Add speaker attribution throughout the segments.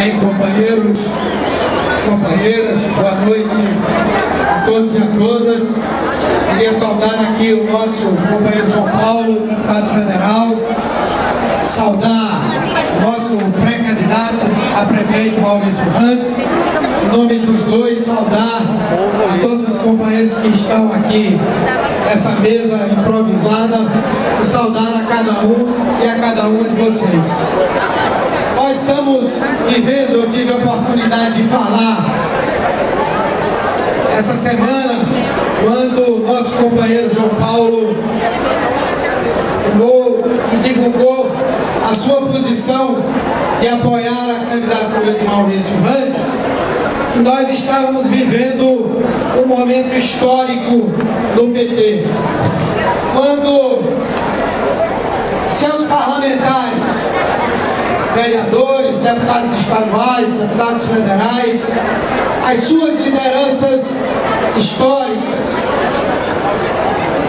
Speaker 1: bem, companheiros, companheiras, boa noite a todos e a todas. Queria saudar aqui o nosso companheiro João Paulo, deputado federal, saudar o nosso pré-candidato a prefeito Maurício Randes, em nome dos dois, saudar a todos os companheiros que estão aqui nessa mesa improvisada e saudar a cada um e a cada uma de vocês. Nós estamos vivendo, eu tive a oportunidade de falar essa semana, quando o nosso companheiro João Paulo divulgou a sua posição de apoiar a candidatura de Maurício Randes, que nós estávamos vivendo um momento histórico do PT, quando seus parlamentares, vereadores, deputados estaduais, deputados federais, as suas lideranças históricas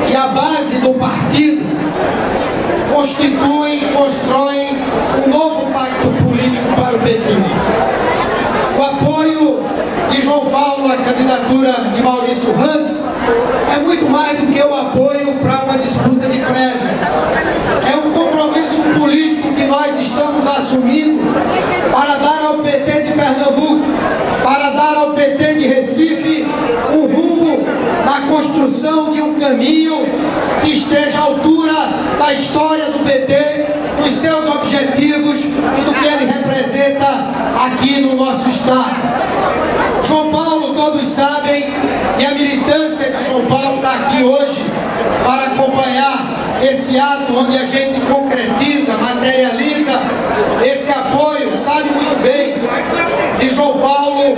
Speaker 1: e a base do partido constroem um novo pacto político para o PT. O apoio de João Paulo à candidatura de Maurício Randes é muito mais do que o apoio para uma disputa de prédios. É um compromisso político que nós estamos assumindo para dar ao PT de Pernambuco, para dar ao PT de Recife um rumo na construção de um caminho que esteja à altura da história do PT, dos seus objetivos e do que ele representa aqui no nosso estado. João Paulo, todos sabem, e a militância de João Paulo está aqui hoje para acompanhar esse ato onde a gente concretiza, materializa esse apoio. Sabe muito bem que João Paulo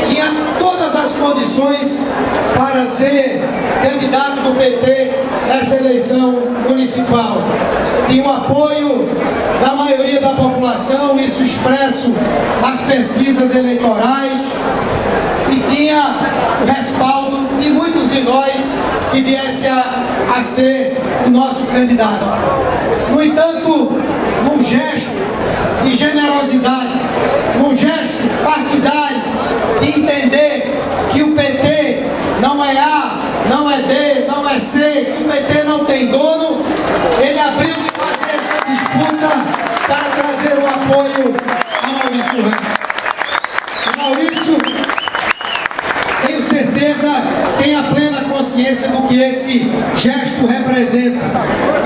Speaker 1: tinha todas as condições para ser candidato do PT nessa eleição municipal. Tinha o apoio da maioria da população, isso expresso nas pesquisas eleitorais, e tinha o respaldo de muitos de nós se viesse a ser o nosso candidato. No entanto, num gesto de generosidade, num gesto partidário, de entender que o PT não é A, não é B, não é C, que o PT não tem dono, ele abriu de fazer essa disputa para trazer o apoio a Maurício Randes. Maurício, tenho certeza, tem a plena consciência do que esse gesto representa.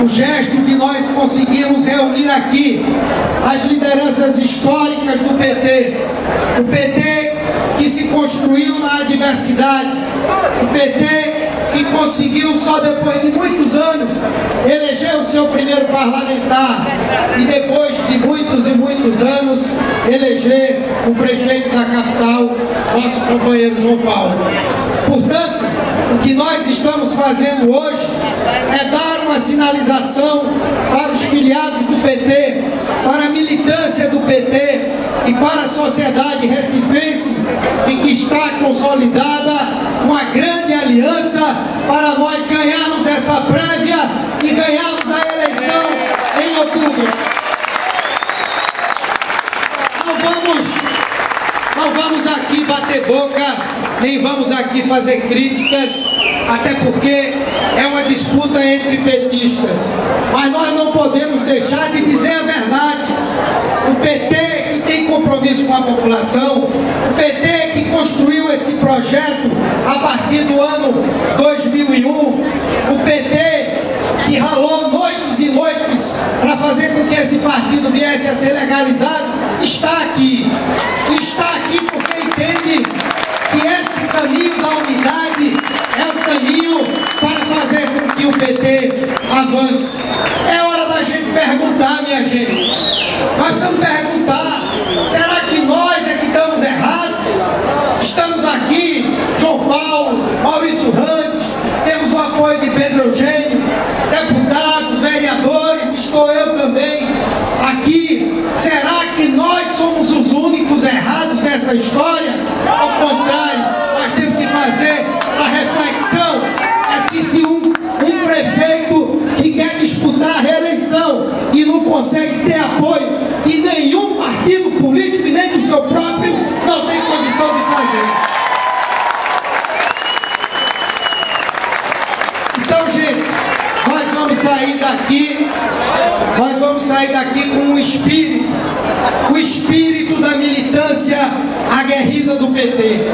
Speaker 1: O gesto que nós conseguimos reunir aqui as lideranças históricas do PT. O PT que se construiu na adversidade. O PT que conseguiu, só depois de muitos anos, eleger o seu primeiro parlamentar e depois de muitos e muitos anos, eleger o prefeito da capital, nosso companheiro João Paulo. Portanto, o que nós estamos fazendo hoje é dar uma sinalização para os filiados do PT, para a militância do PT e para a sociedade recifense, e que está consolidada uma grande aliança para nós ganharmos essa prévia e ganharmos a eleição em outubro. Não vamos aqui bater boca, nem vamos aqui fazer críticas, até porque é uma disputa entre petistas. Mas nós não podemos deixar de dizer a verdade. O PT que tem compromisso com a população, o PT que construiu esse projeto a partir do ano 2001, o PT que ralou noites e noites para fazer com que esse partido viesse a ser legalizado, está aqui. E está aqui porque entende que esse caminho da unidade é o caminho para fazer com que o PT avance. É hora da gente perguntar, minha gente. Nós precisamos perguntar, será que nós é que estamos errados? Estamos aqui, João Paulo, Maurício Randes, temos o apoio de Pedro Eugênio, deputados, vereadores, estou eu também aqui. Será que nós somos os únicos errados nessa história? Ao contrário, nós temos que fazer a reflexão. É que se um prefeito que quer disputar a reeleição e não consegue ter apoio de nenhum partido político e nem do seu nós vamos sair daqui com o espírito da militância aguerrida do PT,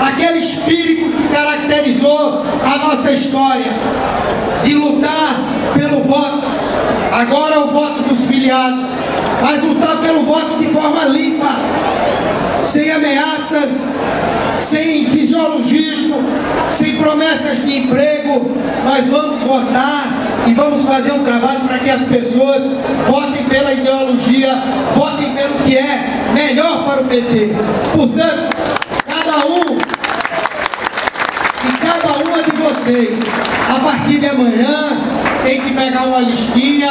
Speaker 1: aquele espírito que caracterizou a nossa história, de lutar pelo voto, agora o voto dos filiados, mas lutar pelo voto de forma limpa, sem ameaças, sem fisiologismo, sem promessas de emprego. Nós vamos votar e vamos fazer um trabalho para que as pessoas votem pela ideologia, votem pelo que é melhor para o PT. Portanto, cada uma de vocês, a partir de amanhã, tem que pegar uma listinha,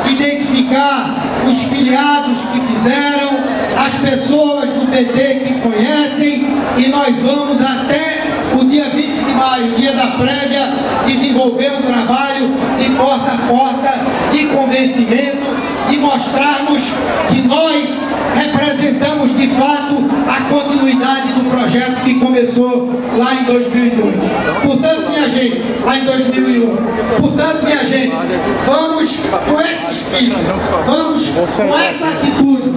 Speaker 1: identificar os filiados que fizeram, as pessoas do PT que conhecem, e nós vamos até o dia 20 de maio, dia da prévia, desenvolver um trabalho de porta a porta, de convencimento, e mostrarmos que nós representamos de fato a continuidade do projeto que começou lá em 2002. Portanto, minha gente, lá em 2001. Portanto, minha gente, vamos com esse espírito, vamos com essa atitude,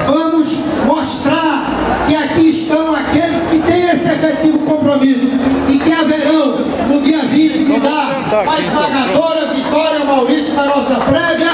Speaker 1: vamos mostrar que aqui estão aqueles que têm esse efetivo compromisso e que haverão no dia 20 de dar a esmagadora vitória ao Maurício na nossa prévia.